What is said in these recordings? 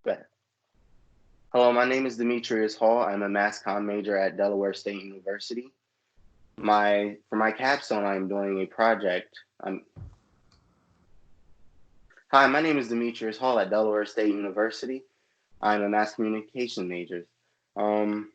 Bet. Hello, my name is Demetrius Hall. I'm a mass comm major at Delaware State University. For my capstone, I'm doing a project. Hi, my name is Demetrius Hall at Delaware State University. I'm a mass communication major. Um,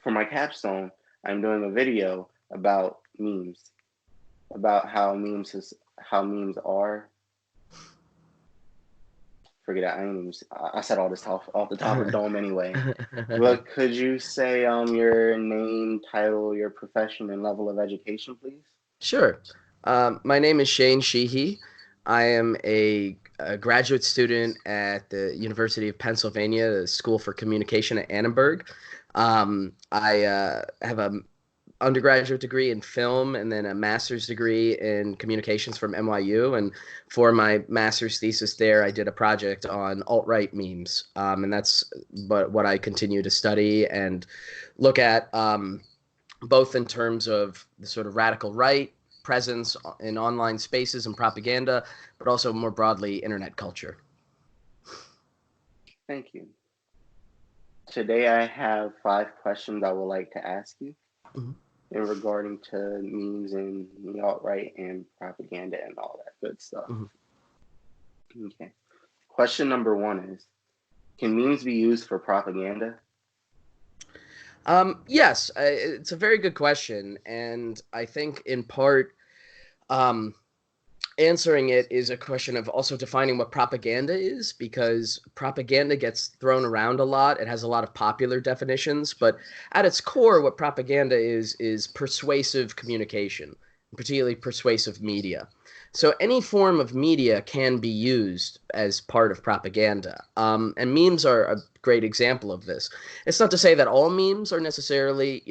for my capstone, I'm doing a video about memes, about how memes are. Forget it. I said all this off the top of the dome anyway. But could you say your name, title, your profession, and level of education, please? Sure. My name is Shane Sheehy. I am a graduate student at the University of Pennsylvania, the School for Communication at Annenberg. I have a undergraduate degree in film and then a master's degree in communications from NYU. And for my master's thesis there, I did a project on alt-right memes. And that's what I continue to study and look at, both in terms of the sort of radical right presence in online spaces and propaganda, but also more broadly, internet culture. Thank you. Today I have 5 questions I would like to ask you Mhm. in regarding to memes and the alt-right and propaganda and all that good stuff. Mhm. Okay. Question number one is, can memes be used for propaganda? Yes, it's a very good question. And I think in part, um, answering it is a question of also defining what propaganda is, because propaganda gets thrown around a lot. It has a lot of popular definitions, but at its core, what propaganda is persuasive communication, particularly persuasive media. So any form of media can be used as part of propaganda. And memes are a great example of this. It's not to say that all memes are necessarily,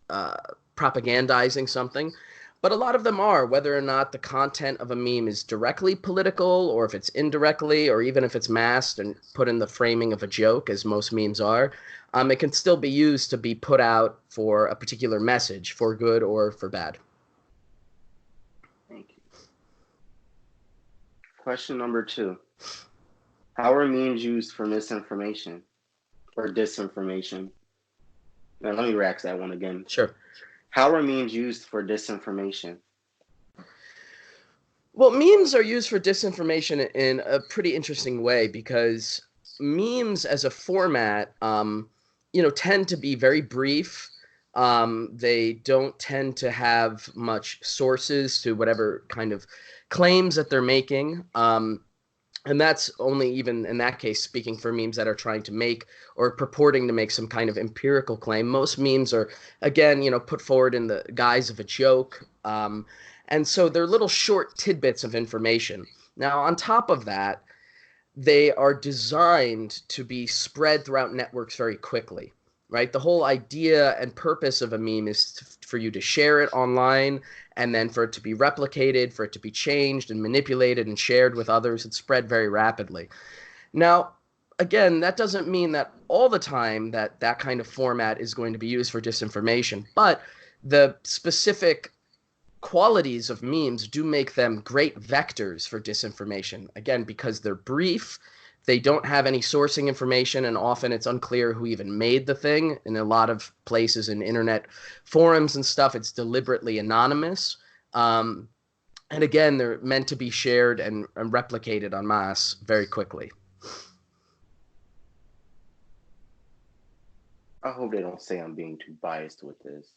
uh, propagandizing something, but a lot of them are, whether or not the content of a meme is directly political, or if it's indirectly, or even if it's masked and put in the framing of a joke, as most memes are. It can still be used to be put out for a particular message, for good or for bad. Thank you. Question number two, how are memes used for misinformation or disinformation? Now, let me react that one again. Sure. How are memes used for disinformation? Well, memes are used for disinformation in a pretty interesting way, because memes as a format, tend to be very brief. They don't tend to have much sources to whatever kind of claims that they're making. And that's only, even in that case, speaking for memes that are trying to make or purporting to make some kind of empirical claim. Most memes are, again, put forward in the guise of a joke. And so they're little short tidbits of information. Now, on top of that, they are designed to be spread throughout networks very quickly, right? The whole idea and purpose of a meme is for you to share it online, and then for it to be replicated, for it to be changed and manipulated and shared with others and spread very rapidly. Now, again, that doesn't mean that all the time that kind of format is going to be used for disinformation, but the specific qualities of memes do make them great vectors for disinformation. Again, because they're brief, they don't have any sourcing information, and often it's unclear who even made the thing. In a lot of places in internet forums and stuff, it's deliberately anonymous. Um, and again, they're meant to be shared and replicated en masse very quickly. I hope they don't say I'm being too biased with this.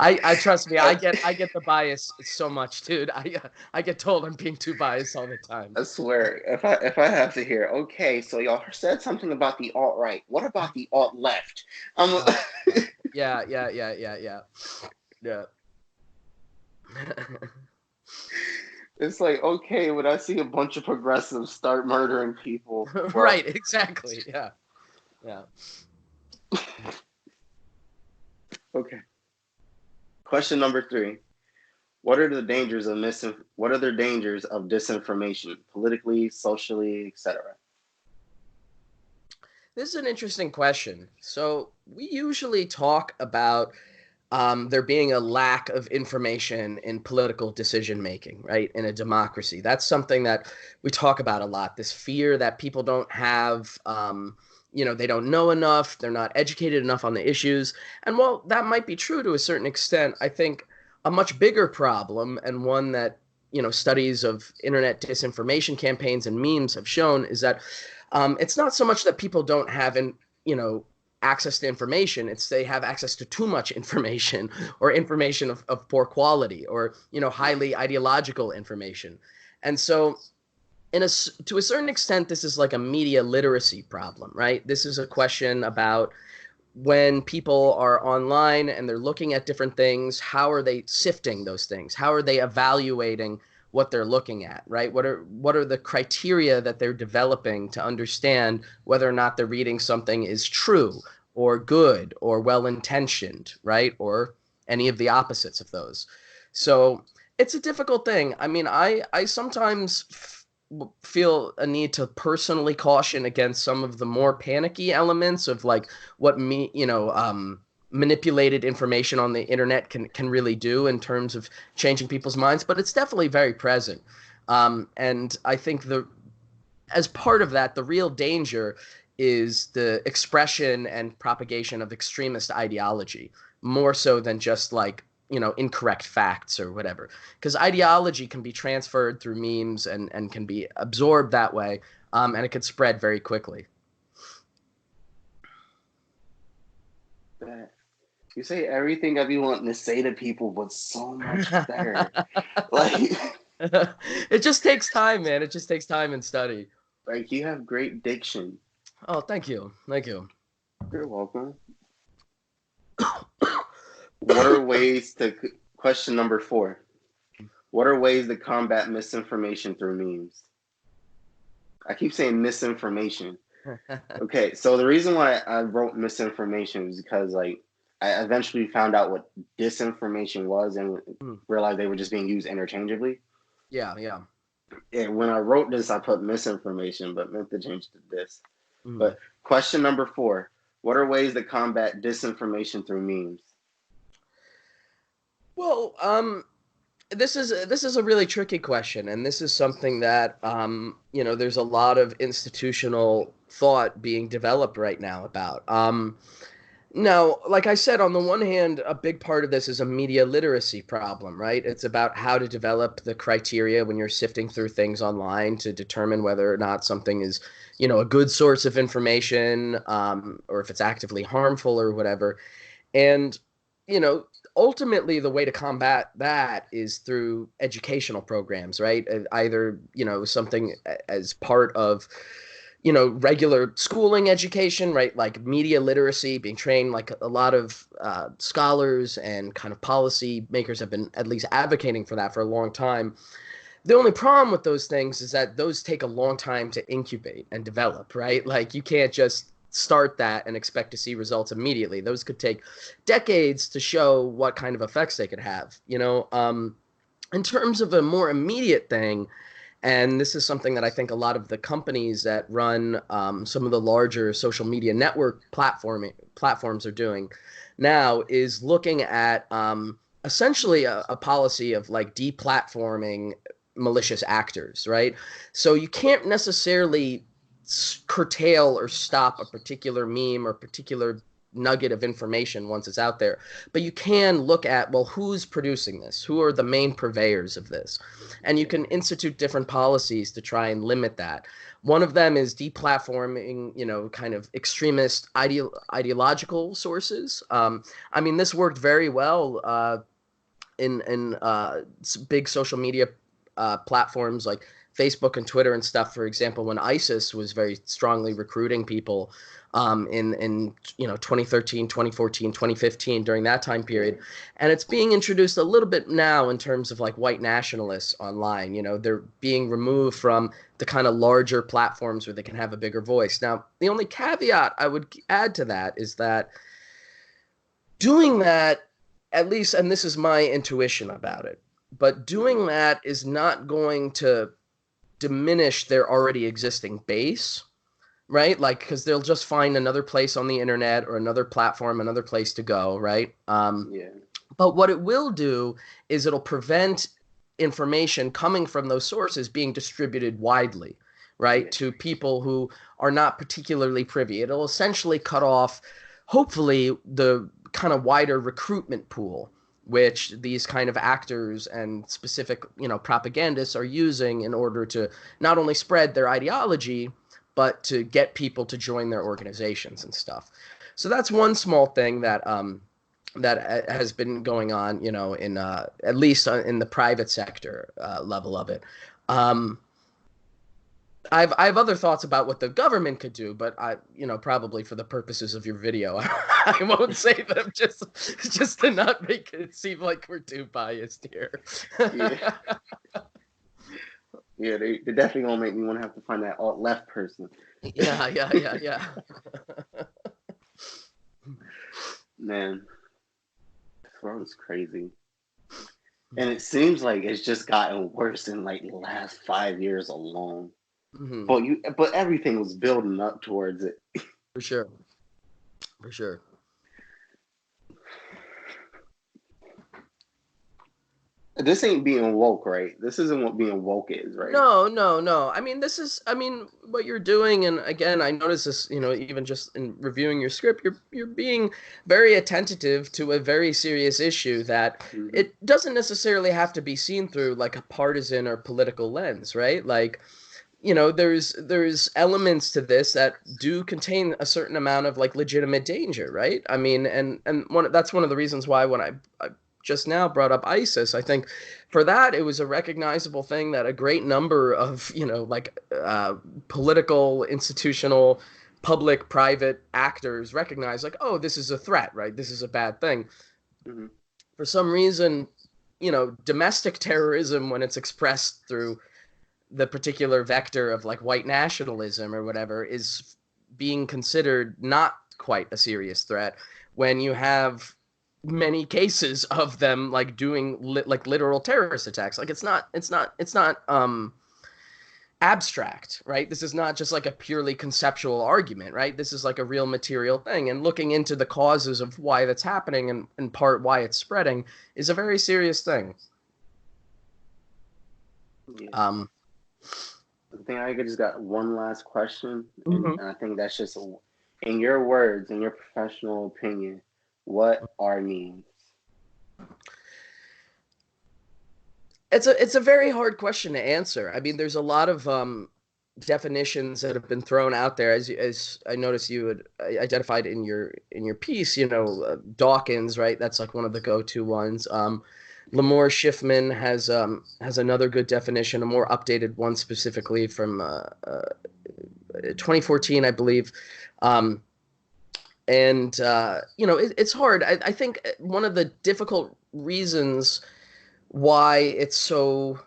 I trust me. I get the bias so much, dude. I get told I'm being too biased all the time. I swear, if I have to hear, okay, so y'all said something about the alt right. What about the alt left? I'm Oh, yeah, yeah, yeah, yeah, yeah, yeah. It's like, okay, when I see a bunch of progressives start murdering people, well, Right, exactly. Yeah, yeah. okay. Question number three. What are the dangers of disinformation, politically, socially, etc.? This is an interesting question. So we usually talk about there being a lack of information in political decision making, right? In a democracy. That's something that we talk about a lot. This fear that people don't have, they don't know enough, they're not educated enough on the issues. And while that might be true to a certain extent, I think a much bigger problem, and one that, studies of internet disinformation campaigns and memes have shown, is that it's not so much that people don't have, access to information. It's they have access to too much information, or information of poor quality, or highly ideological information. And so to a certain extent, this is like a media literacy problem, right? This is a question about when people are online and they're looking at different things, how are they sifting those things? How are they evaluating what they're looking at, right? What are the criteria that they're developing to understand whether or not they're reading something is true or good or well-intentioned, right? Or any of the opposites of those. So it's a difficult thing. I mean, I sometimes feel a need to personally caution against some of the more panicky elements of like what manipulated information on the internet can really do in terms of changing people's minds, but it's definitely very present. And I think as part of that, the real danger is the expression and propagation of extremist ideology, more so than just like, incorrect facts or whatever. Because ideology can be transferred through memes and can be absorbed that way, and it can spread very quickly. You say everything I've been wanting to say to people, but so much better. Like, it just takes time, man. It just takes time and study. Like, you have great diction. Oh, thank you. Thank you. You're welcome. What are ways to, question number 4. What are ways to combat misinformation through memes? I keep saying misinformation. Okay, so the reason why I wrote misinformation is because, like, I eventually found out what disinformation was and realized they were just being used interchangeably. Yeah. And when I wrote this, I put misinformation, but meant to change to this. But question number 4, what are ways to combat disinformation through memes? Well, this is a really tricky question, and this is something that there's a lot of institutional thought being developed right now about. Now, like I said, on the one hand, a big part of this is a media literacy problem, right? It's about how to develop the criteria when you're sifting through things online to determine whether or not something is, a good source of information, or if it's actively harmful or whatever. And, ultimately the way to combat that is through educational programs, right? Either, something as part of regular schooling education, right? Like media literacy, being trained, like a lot of scholars and kind of policy makers have been at least advocating for that for a long time. The only problem with those things is that those take a long time to incubate and develop, right? Like you can't just start that and expect to see results immediately. Those could take decades to show what kind of effects they could have, in terms of a more immediate thing. And this is something that I think a lot of the companies that run some of the larger social media network platforms are doing now, is looking at essentially a policy of like deplatforming malicious actors, right? So you can't necessarily curtail or stop a particular meme or particular nugget of information once it's out there, but you can look at, well, who's producing this? Who are the main purveyors of this? And you can institute different policies to try and limit that. One of them is deplatforming, kind of extremist ideological sources. I mean, this worked very well in big social media platforms like Facebook and Twitter and stuff. For example, when ISIS was very strongly recruiting people in 2013, 2014, 2015, during that time period. And it's being introduced a little bit now in terms of like white nationalists online. They're being removed from the kind of larger platforms where they can have a bigger voice. Now, the only caveat I would add to that is that doing that, at least, and this is my intuition about it, but doing that is not going to diminish their already existing base. right? Like, because they'll just find another place on the internet or another platform, another place to go, right? Yeah. But what it will do is it'll prevent information coming from those sources being distributed widely, right, Yeah. to people who are not particularly privy. It'll essentially cut off, hopefully, the kind of wider recruitment pool which these kind of actors and specific, propagandists are using in order to not only spread their ideology, but to get people to join their organizations and stuff. So that's one small thing that has been going on, in at least in the private sector level of it. I have other thoughts about what the government could do, but probably for the purposes of your video, I won't say them just to not make it seem like we're too biased here. Yeah. Yeah, they definitely gonna make me want to have to find that alt left person. Yeah. Man, this world is crazy. And it seems like it's just gotten worse in like the last 5 years alone. Mm-hmm. But everything was building up towards it. For sure. For sure. This ain't being woke, right? This isn't what being woke is, right? No. I mean, what you're doing, and again, I notice this, even just in reviewing your script, you're being very attentive to a very serious issue that it doesn't necessarily have to be seen through like a partisan or political lens, right? Like, there's elements to this that do contain a certain amount of like legitimate danger, right? I mean, and that's one of the reasons why when I just now brought up ISIS, I think for that it was a recognizable thing that a great number of political, institutional, public, private actors recognize, like, oh, this is a threat, right? This is a bad thing. Mm-hmm. For some reason, domestic terrorism, when it's expressed through the particular vector of like white nationalism or whatever, is being considered not quite a serious threat when you have many cases of them like doing like literal terrorist attacks. Like it's not abstract, right? This is not just like a purely conceptual argument, right? This is like a real material thing, and looking into the causes of why that's happening and in part why it's spreading is a very serious thing. Yeah. I think I just got one last question, and I think that's just in your words, in your professional opinion, what are memes? It's a very hard question to answer. I mean, there's a lot of definitions that have been thrown out there, as I noticed you had identified in your piece. Dawkins, right? That's like one of the go-to ones. Limor Schiffman has another good definition, a more updated one specifically from 2014, I believe. It's hard. I think one of the difficult reasons why it's so,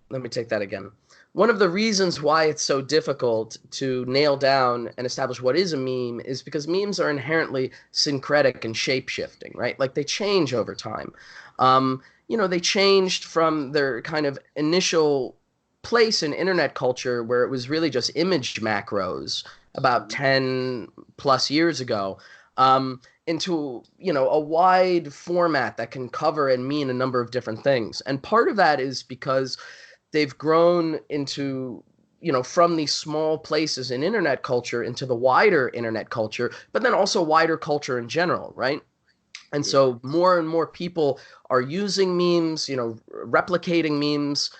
let me take that again. One of the reasons why it's so difficult to nail down and establish what is a meme is because memes are inherently syncretic and shape-shifting, right? Like they change over time. They changed from their kind of initial place in internet culture where it was really just image macros about 10 plus years ago, into, a wide format that can cover and mean a number of different things. And part of that is because they've grown into, from these small places in internet culture into the wider internet culture, but then also wider culture in general, right? And so more and more people are using memes, replicating memes.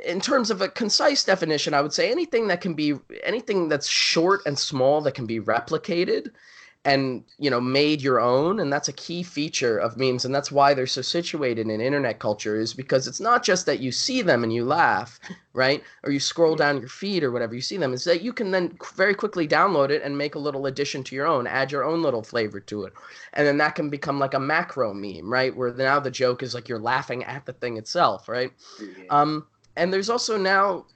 In terms of a concise definition, I would say anything that's short and small that can be replicated and, made your own. And that's a key feature of memes. And that's why they're so situated in internet culture, is because it's not just that you see them and you laugh, right? Or you scroll down your feed or whatever, you see them. It's that you can then very quickly download it and make a little addition to your own, add your own little flavor to it. And then that can become like a macro meme, right? Where now the joke is like you're laughing at the thing itself, right? Yeah. And there's also now,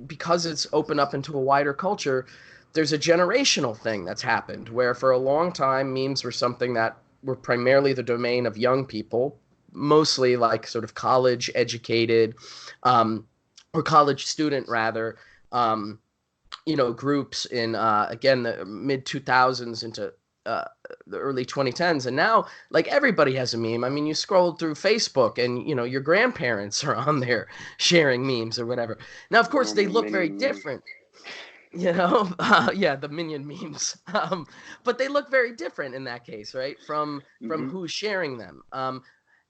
because it's opened up into a wider culture, there's a generational thing that's happened where for a long time memes were something that were primarily the domain of young people, mostly like sort of college educated, or college student rather, groups in again the mid 2000s into the early 2010s, and now like everybody has a meme. I mean, you scroll through Facebook and your grandparents are on there sharing memes or whatever. Now of course they look very Minion memes. different. Yeah, the minion memes. But they look very different in that case, right? From Mm-hmm. who's sharing them.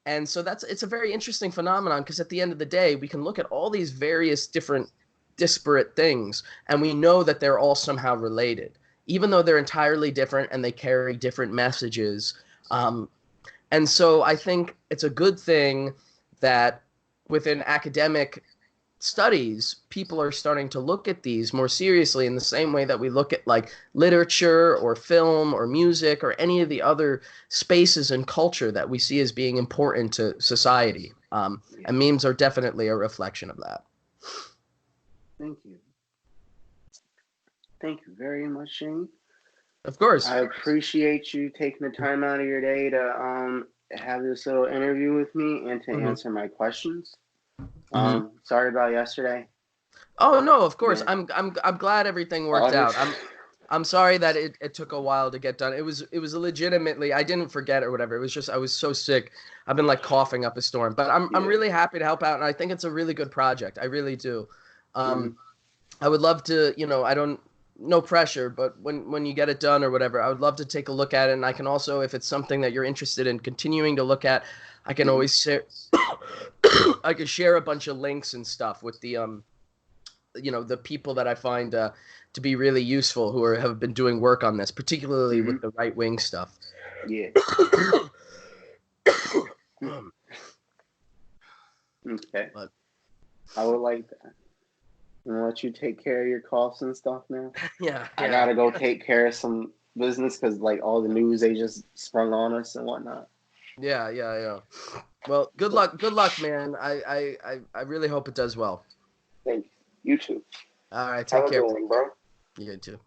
And so it's a very interesting phenomenon, because at the end of the day, we can look at all these various different disparate things, and we know that they're all somehow related, even though they're entirely different and they carry different messages. And so I think it's a good thing that within academic studies, people are starting to look at these more seriously, in the same way that we look at like literature or film or music or any of the other spaces in culture that we see as being important to society. And memes are definitely a reflection of that. Thank you. Thank you very much, Shane. Of course. I appreciate you taking the time out of your day to have this little interview with me and to answer my questions. Sorry about yesterday. Oh no, of course. Yeah. I'm glad everything worked out. I'm sorry that it took a while to get done. It was legitimately, I didn't forget or whatever. It was just I was so sick. I've been like coughing up a storm. But I'm really happy to help out, and I think it's a really good project. I really do. I would love to, I don't, no pressure, but when you get it done or whatever, I would love to take a look at it. And I can also, if it's something that you're interested in continuing to look at, I can always share I could share a bunch of links and stuff with the the people that I find to be really useful, who have been doing work on this, particularly with the right wing stuff. Yeah. Okay. But I would like that. I'm gonna let you take care of your coughs and stuff now. yeah. I gotta go take care of some business, because like all the news they just sprung on us and whatnot. Yeah. Well, good luck, man. I really hope it does well. Thank you. You too. All right, take care. Have a good one, bro. You too.